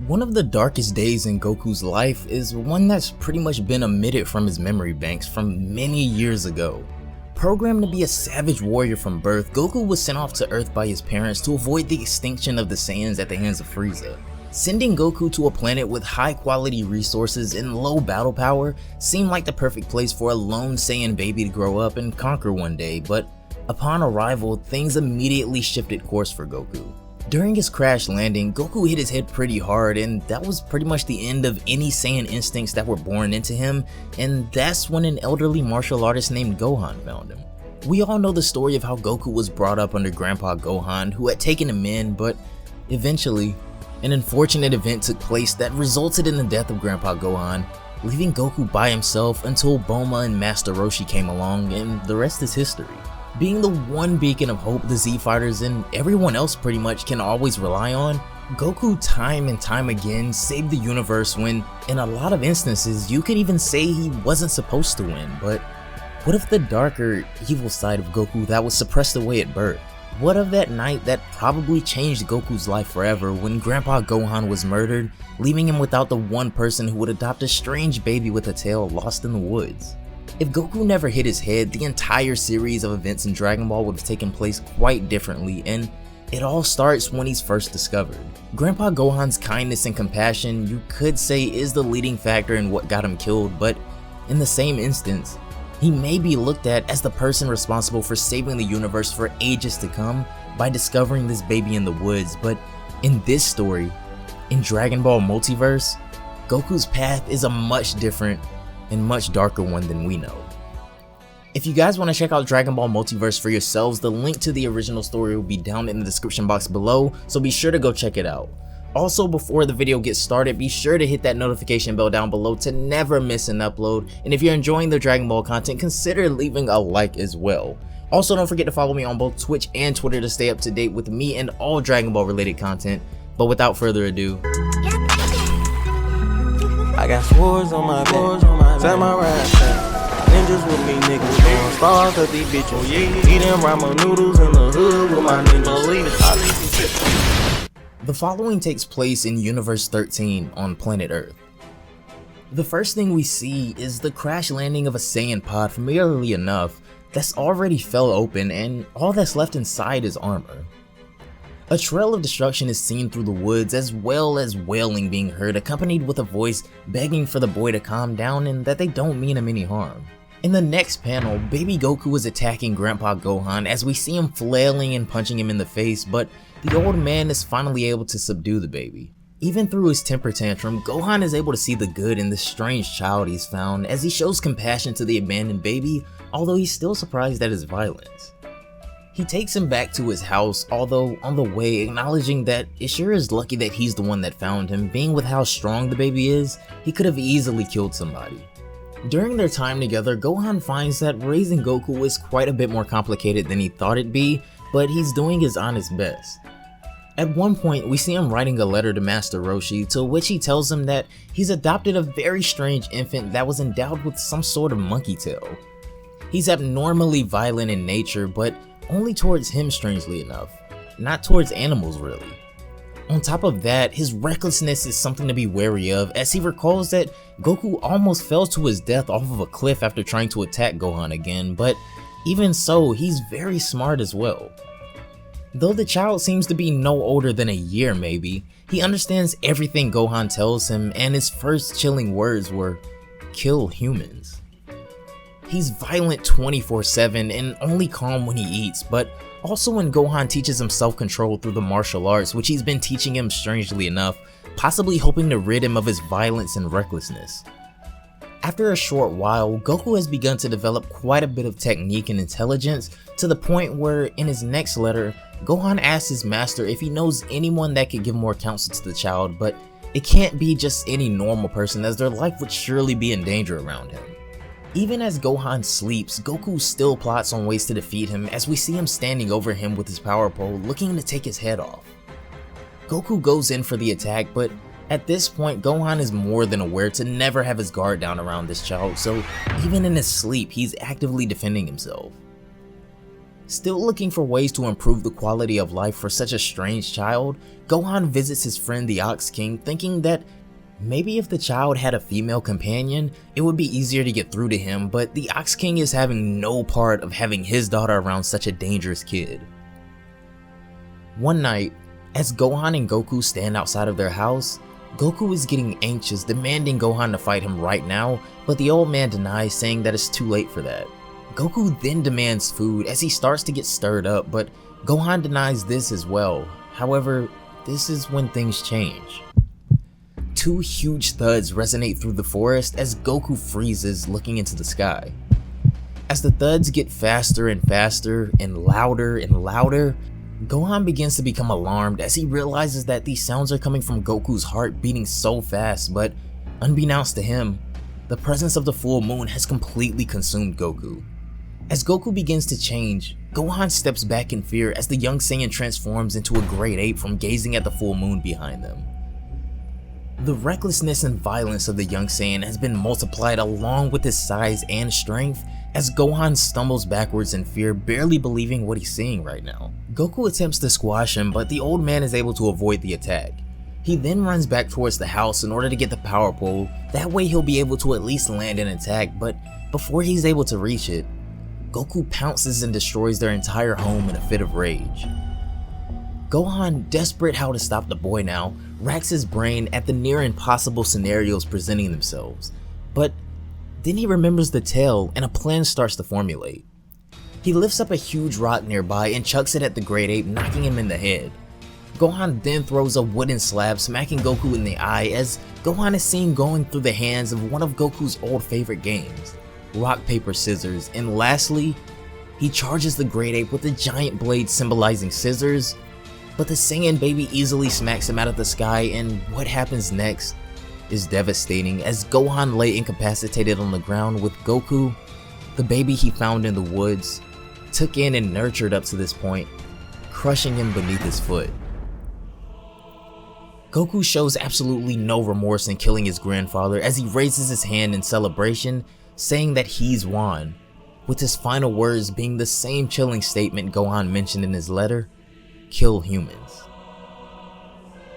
One of the darkest days in Goku's life is one that's pretty much been omitted from his memory banks from many years ago. Programmed to be a savage warrior from birth, Goku was sent off to Earth by his parents to avoid the extinction of the Saiyans at the hands of Frieza. Sending Goku to a planet with high quality resources and low battle power seemed like the perfect place for a lone Saiyan baby to grow up and conquer one day, but upon arrival, things immediately shifted course for Goku. During his crash landing, Goku hit his head pretty hard, and that was pretty much the end of any Saiyan instincts that were born into him, and that's when an elderly martial artist named Gohan found him. We all know the story of how Goku was brought up under Grandpa Gohan, who had taken him in, but eventually, an unfortunate event took place that resulted in the death of Grandpa Gohan, leaving Goku by himself until Bulma and Master Roshi came along, and the rest is history. Being the one beacon of hope the Z-Fighters and everyone else pretty much can always rely on, Goku time and time again saved the universe when, in a lot of instances, you could even say he wasn't supposed to win. But what of the darker, evil side of Goku that was suppressed away at birth? What of that night that probably changed Goku's life forever when Grandpa Gohan was murdered, leaving him without the one person who would adopt a strange baby with a tail lost in the woods? If Goku never hit his head, the entire series of events in Dragon Ball would have taken place quite differently, and it all starts when he's first discovered. Grandpa Gohan's kindness and compassion, you could say, is the leading factor in what got him killed, but in the same instance, he may be looked at as the person responsible for saving the universe for ages to come by discovering this baby in the woods. But in this story, in Dragon Ball Multiverse, Goku's path is a much different and much darker one than we know. If you guys want to check out Dragon Ball Multiverse for yourselves, the link to the original story will be down in the description box below, so be sure to go check it out. Also, before the video gets started, be sure to hit that notification bell down below to never miss an upload, and if you're enjoying the Dragon Ball content, consider leaving a like as well. Also, don't forget to follow me on both Twitch and Twitter to stay up to date with me and all Dragon Ball related content. But without further ado, I got swords on my back, set my right back. Ninjas with me, niggas, throwing stars at these bitches. Eating ramen noodles in the hood with my niggas. The following takes place in Universe 13 on planet Earth. The first thing we see is the crash landing of a Saiyan pod, familiarly enough, that's already fell open, and all that's left inside is armor. A trail of destruction is seen through the woods, as well as wailing being heard, accompanied with a voice begging for the boy to calm down and that they don't mean him any harm. In the next panel, baby Goku is attacking Grandpa Gohan as we see him flailing and punching him in the face, but the old man is finally able to subdue the baby. Even through his temper tantrum, Gohan is able to see the good in this strange child he's found as he shows compassion to the abandoned baby, although he's still surprised at his violence. He takes him back to his house, although on the way acknowledging that it sure is lucky that he's the one that found him, being with how strong the baby is, he could have easily killed somebody. During their time together, Gohan finds that raising Goku is quite a bit more complicated than he thought it'd be, but he's doing his honest best. At one point, we see him writing a letter to Master Roshi, to which he tells him that he's adopted a very strange infant that was endowed with some sort of monkey tail. He's abnormally violent in nature, but only towards him, strangely enough, not towards animals really. On top of that, his recklessness is something to be wary of, as he recalls that Goku almost fell to his death off of a cliff after trying to attack Gohan again, but even so, he's very smart as well. Though the child seems to be no older than a year maybe, he understands everything Gohan tells him, and his first chilling words were, "Kill humans." He's violent 24/7 and only calm when he eats, but also when Gohan teaches him self-control through the martial arts, which he's been teaching him strangely enough, possibly hoping to rid him of his violence and recklessness. After a short while, Goku has begun to develop quite a bit of technique and intelligence, to the point where in his next letter, Gohan asks his master if he knows anyone that could give more counsel to the child, but it can't be just any normal person, as their life would surely be in danger around him. Even as Gohan sleeps, Goku still plots on ways to defeat him, as we see him standing over him with his power pole, looking to take his head off. Goku goes in for the attack, but at this point Gohan is more than aware to never have his guard down around this child, so even in his sleep he's actively defending himself. Still looking for ways to improve the quality of life for such a strange child, Gohan visits his friend the Ox King, thinking that maybe if the child had a female companion, it would be easier to get through to him, but the Ox King is having no part of having his daughter around such a dangerous kid. One night, as Gohan and Goku stand outside of their house, Goku is getting anxious, demanding Gohan to fight him right now, but the old man denies, saying that it's too late for that. Goku then demands food as he starts to get stirred up, but Gohan denies this as well. However, this is when things change. Two huge thuds resonate through the forest as Goku freezes, looking into the sky. As the thuds get faster and faster and louder, Gohan begins to become alarmed as he realizes that these sounds are coming from Goku's heart beating so fast, but unbeknownst to him, the presence of the full moon has completely consumed Goku. As Goku begins to change, Gohan steps back in fear as the young Saiyan transforms into a great ape from gazing at the full moon behind them. The recklessness and violence of the young Saiyan has been multiplied along with his size and strength as Gohan stumbles backwards in fear, barely believing what he's seeing right now. Goku attempts to squash him, but the old man is able to avoid the attack. He then runs back towards the house in order to get the power pole, that way he'll be able to at least land an attack, but before he's able to reach it, Goku pounces and destroys their entire home in a fit of rage. Gohan, desperate how to stop the boy now, racks his brain at the near impossible scenarios presenting themselves, but then he remembers the tale and a plan starts to formulate. He lifts up a huge rock nearby and chucks it at the great ape, knocking him in the head. Gohan then throws a wooden slab, smacking Goku in the eye as Gohan is seen going through the hands of one of Goku's old favorite games, rock, paper, scissors, and lastly, he charges the great ape with a giant blade symbolizing scissors, but the Saiyan baby easily smacks him out of the sky, and what happens next is devastating as Gohan lay incapacitated on the ground with Goku, the baby he found in the woods, took in and nurtured up to this point, crushing him beneath his foot. Goku shows absolutely no remorse in killing his grandfather as he raises his hand in celebration, saying that he's won, with his final words being the same chilling statement Gohan mentioned in his letter: kill humans.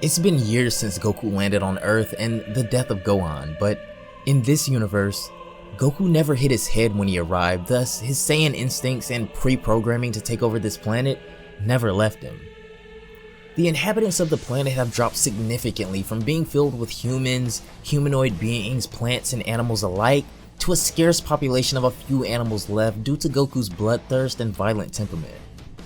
It's been years since Goku landed on Earth and the death of Gohan, but in this universe, Goku never hit his head when he arrived, thus his Saiyan instincts and pre-programming to take over this planet never left him. The inhabitants of the planet have dropped significantly from being filled with humans, humanoid beings, plants, and animals alike, to a scarce population of a few animals left due to Goku's bloodthirst and violent temperament.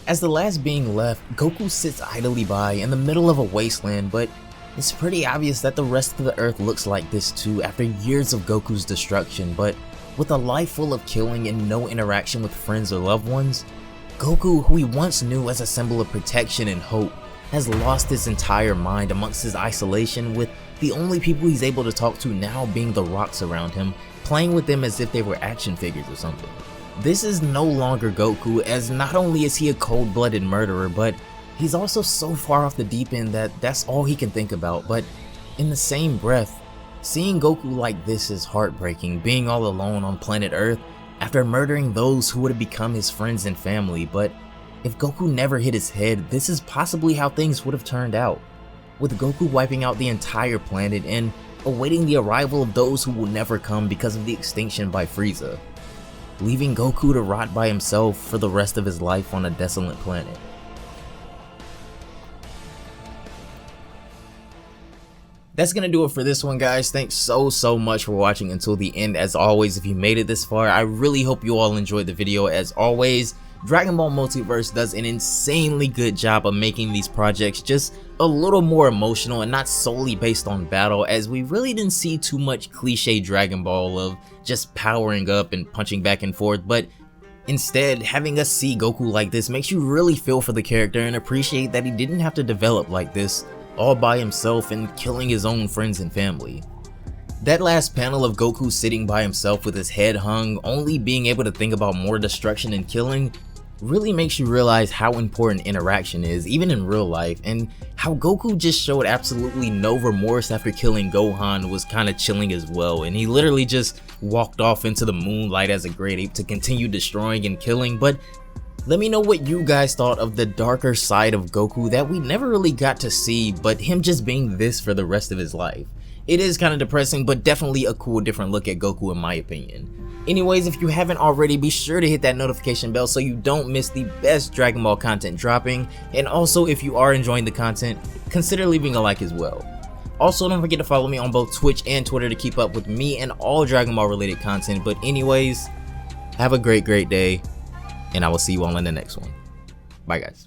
As the last being left, Goku sits idly by in the middle of a wasteland, but it's pretty obvious that the rest of the Earth looks like this too after years of Goku's destruction, but with a life full of killing and no interaction with friends or loved ones, Goku, who he once knew as a symbol of protection and hope, has lost his entire mind amongst his isolation, with the only people he's able to talk to now being the rocks around him, playing with them as if they were action figures or something. This is no longer Goku, as not only is he a cold-blooded murderer, but he's also so far off the deep end that that's all he can think about. But in the same breath, seeing Goku like this is heartbreaking, being all alone on planet Earth after murdering those who would have become his friends and family. But if Goku never hit his head, this is possibly how things would have turned out, with Goku wiping out the entire planet and awaiting the arrival of those who will never come because of the extinction by Frieza, leaving Goku to rot by himself for the rest of his life on a desolate planet. That's gonna do it for this one, guys. Thanks so much for watching until the end. As always, if you made it this far, I really hope you all enjoyed the video. As always, Dragon Ball Multiverse does an insanely good job of making these projects just a little more emotional and not solely based on battle, as we really didn't see too much cliche Dragon Ball of just powering up and punching back and forth, but instead having us see Goku like this makes you really feel for the character and appreciate that he didn't have to develop like this all by himself and killing his own friends and family. That last panel of Goku sitting by himself with his head hung, only being able to think about more destruction and killing, really makes you realize how important interaction is, even in real life, and how Goku just showed absolutely no remorse after killing Gohan was kind of chilling as well, and he literally just walked off into the moonlight as a great ape to continue destroying and killing. But Let me know what you guys thought of the darker side of Goku that we never really got to see, but him just being this for the rest of his life. It is kind of depressing, but definitely a cool different look at Goku in my opinion. Anyways, if you haven't already, be sure to hit that notification bell so you don't miss the best Dragon Ball content dropping, and also if you are enjoying the content, consider leaving a like as well. Also, don't forget to follow me on both Twitch and Twitter to keep up with me and all Dragon Ball related content. But anyways, have a great day, and I will see you all in the next one. Bye guys.